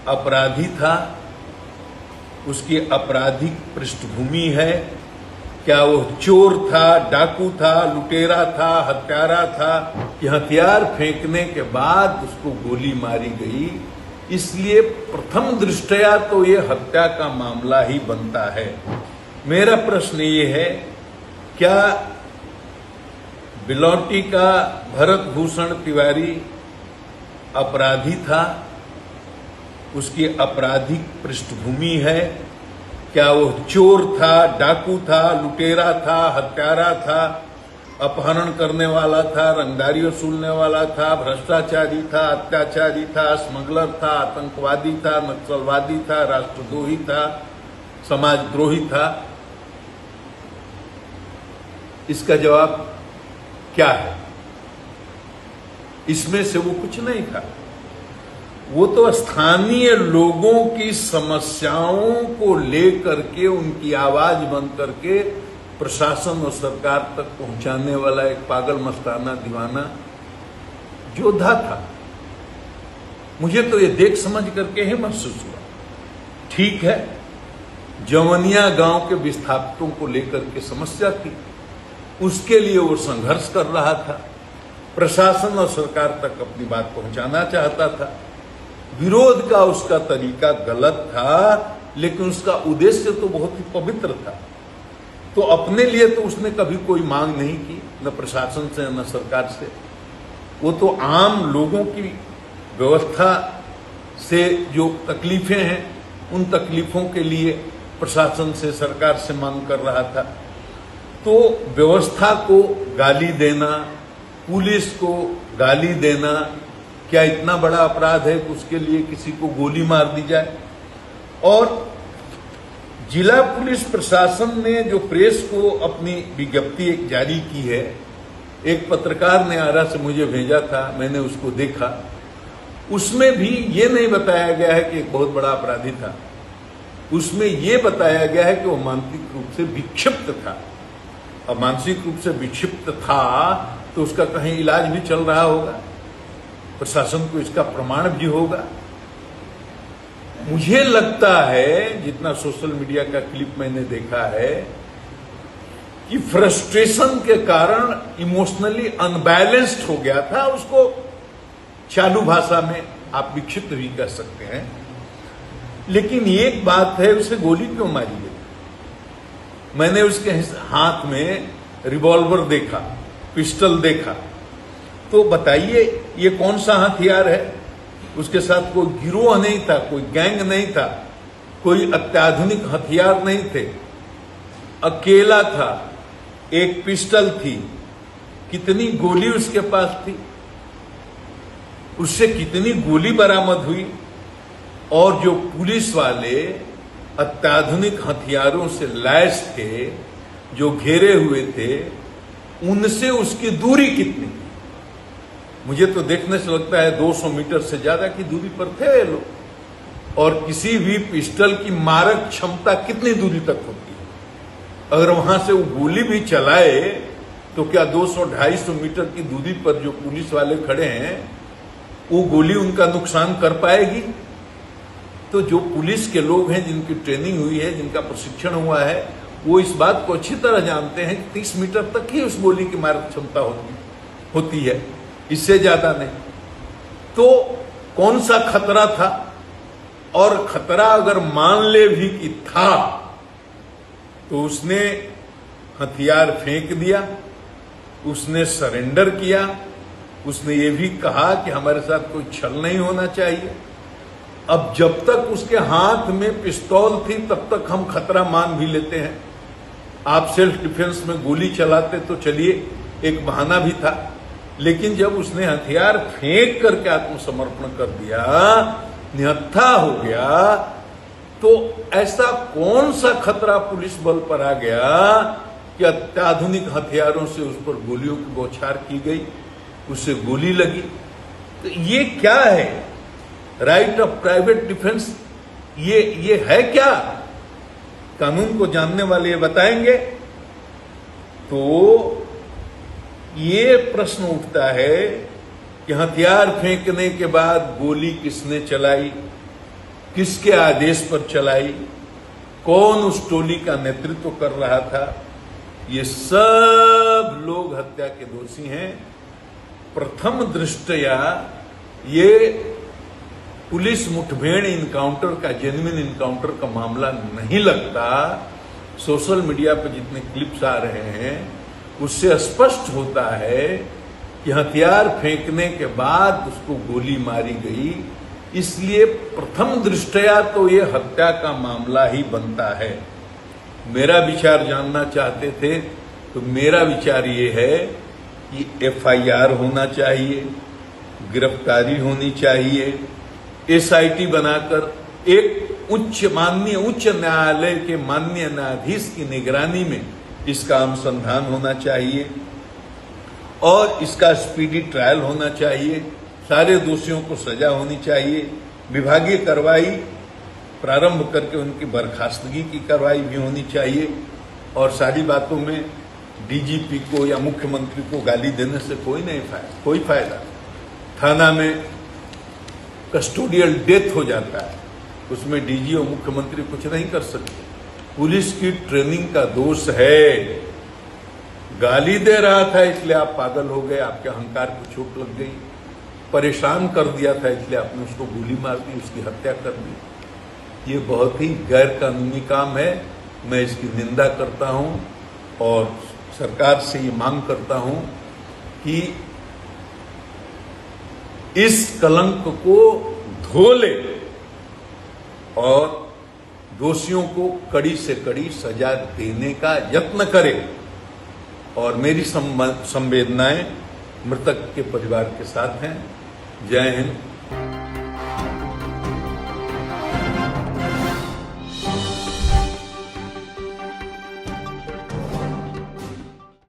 अपराधी था, उसकी आपराधिक पृष्ठभूमि है, क्या वो चोर था, डाकू था, लुटेरा था, हत्यारा था, कि हथियार फेंकने के बाद उसको गोली मारी गई। इसलिए प्रथम दृष्टया तो ये हत्या का मामला ही बनता है। मेरा प्रश्न ये है, क्या बिलौटी का भरत भूषण तिवारी अपराधी था, उसकी आपराधिक पृष्ठभूमि है, क्या वो चोर था, डाकू था, लुटेरा था, हत्यारा था, अपहरण करने वाला था, रंगदारी वसूलने वाला था, भ्रष्टाचारी था, अत्याचारी था, स्मगलर था, आतंकवादी था, नक्सलवादी था, राष्ट्रद्रोही था, समाजद्रोही था? इसका जवाब क्या है? इसमें से वो कुछ नहीं था। वो तो स्थानीय लोगों की समस्याओं को लेकर के उनकी आवाज बन करके प्रशासन और सरकार तक पहुंचाने वाला एक पागल मस्ताना दीवाना योद्धा था। मुझे तो ये देख समझ करके ही महसूस हुआ, ठीक है, जवनिया गांव के विस्थापितों को लेकर के समस्या थी, उसके लिए वो संघर्ष कर रहा था, प्रशासन और सरकार तक अपनी बात पहुंचाना चाहता था। विरोध का उसका तरीका गलत था, लेकिन उसका उद्देश्य तो बहुत ही पवित्र था। तो अपने लिए तो उसने कभी कोई मांग नहीं की, न प्रशासन से न सरकार से। वो तो आम लोगों की व्यवस्था से जो तकलीफें हैं, उन तकलीफों के लिए प्रशासन से, सरकार से मांग कर रहा था। तो व्यवस्था को गाली देना, पुलिस को गाली देना, क्या इतना बड़ा अपराध है कि उसके लिए किसी को गोली मार दी जाए? और जिला पुलिस प्रशासन ने जो प्रेस को अपनी विज्ञप्ति एक जारी की है, एक पत्रकार ने आरा से मुझे भेजा था, मैंने उसको देखा। उसमें भी ये नहीं बताया गया है कि एक बहुत बड़ा अपराधी था, उसमें ये बताया गया है कि वो मानसिक रूप से विक्षिप्त था। अब मानसिक रूप से विक्षिप्त था तो उसका कहीं इलाज भी चल रहा होगा, प्रशासन को इसका प्रमाण भी होगा। मुझे लगता है, जितना सोशल मीडिया का क्लिप मैंने देखा है, कि फ्रस्ट्रेशन के कारण इमोशनली अनबैलेंस्ड हो गया था। उसको चालू भाषा में आप विक्षिप्त भी कह सकते हैं। लेकिन एक बात है, उसे गोली क्यों मारी गई? मैंने उसके हाथ में रिवॉल्वर देखा, पिस्टल देखा, तो बताइए ये कौन सा हथियार है? उसके साथ कोई गिरोह नहीं था, कोई गैंग नहीं था, कोई अत्याधुनिक हथियार नहीं थे, अकेला था, एक पिस्टल थी। कितनी गोली उसके पास थी, उससे कितनी गोली बरामद हुई? और जो पुलिस वाले अत्याधुनिक हथियारों से लैस थे, जो घेरे हुए थे, उनसे उसकी दूरी कितनी? मुझे तो देखने से लगता है 200 मीटर से ज्यादा की दूरी पर थे ये लोग। और किसी भी पिस्टल की मारक क्षमता कितनी दूरी तक होती है? अगर वहां से वो गोली भी चलाए तो क्या 200-250 मीटर की दूरी पर जो पुलिस वाले खड़े हैं, वो गोली उनका नुकसान कर पाएगी? तो जो पुलिस के लोग हैं, जिनकी ट्रेनिंग हुई है, जिनका प्रशिक्षण हुआ है, वो इस बात को अच्छी तरह जानते हैं कि 30 मीटर तक ही उस गोली की मारक क्षमता होती है, इससे ज्यादा नहीं। तो कौन सा खतरा था? और खतरा अगर मान ले भी कि था, तो उसने हथियार फेंक दिया, उसने सरेंडर किया, उसने ये भी कहा कि हमारे साथ कोई छल नहीं होना चाहिए। अब जब तक उसके हाथ में पिस्तौल थी, तब तक हम खतरा मान भी लेते हैं। आप सेल्फ डिफेंस में गोली चलाते तो चलिए, एक बहाना भी था। लेकिन जब उसने हथियार फेंक करके आत्मसमर्पण कर दिया, निहत्था हो गया, तो ऐसा कौन सा खतरा पुलिस बल पर आ गया कि अत्याधुनिक हथियारों से उस पर गोलियों की बौछार की गई, उससे गोली लगी? तो ये क्या है? राइट ऑफ प्राइवेट डिफेंस ये है क्या? कानून को जानने वाले ये बताएंगे। तो ये प्रश्न उठता है कि हथियार फेंकने के बाद गोली किसने चलाई? किसके आदेश पर चलाई, कौन उस टोली का नेतृत्व कर रहा था, ये सब लोग हत्या के दोषी हैं। प्रथम दृष्टया ये पुलिस मुठभेड़ इनकाउंटर का, जेन्युइन इनकाउंटर का मामला नहीं लगता। सोशल मीडिया पर जितने क्लिप्स आ रहे हैं उससे स्पष्ट होता है कि हथियार फेंकने के बाद उसको गोली मारी गई, इसलिए प्रथम दृष्टया तो ये हत्या का मामला ही बनता है। मेरा विचार जानना चाहते थे तो मेरा विचार ये है कि FIR होना चाहिए, गिरफ्तारी होनी चाहिए, SIT बनाकर एक माननीय उच्च न्यायालय के माननीय न्यायाधीश की निगरानी में इसका अनुसंधान होना चाहिए और इसका स्पीडी ट्रायल होना चाहिए। सारे दोषियों को सजा होनी चाहिए, विभागीय कार्रवाई प्रारंभ करके उनकी बर्खास्तगी की कार्रवाई भी होनी चाहिए। और सारी बातों में DGP को या मुख्यमंत्री को गाली देने से कोई फायदा। थाना में कस्टोडियल डेथ हो जाता है, उसमें DG और मुख्यमंत्री कुछ नहीं कर सकते। पुलिस की ट्रेनिंग का दोष है। गाली दे रहा था इसलिए आप पागल हो गए, आपके अहंकार को चोट लग गई। परेशान कर दिया था इसलिए आपने उसको गोली मार दी, उसकी हत्या कर दी। ये बहुत ही गैर कानूनी काम है। मैं इसकी निंदा करता हूं और सरकार से ये मांग करता हूं कि इस कलंक को धो ले और दोषियों को कड़ी से कड़ी सजा देने का यत्न करे। और मेरी संवेदनाएं मृतक के परिवार के साथ हैं। जय हिंद,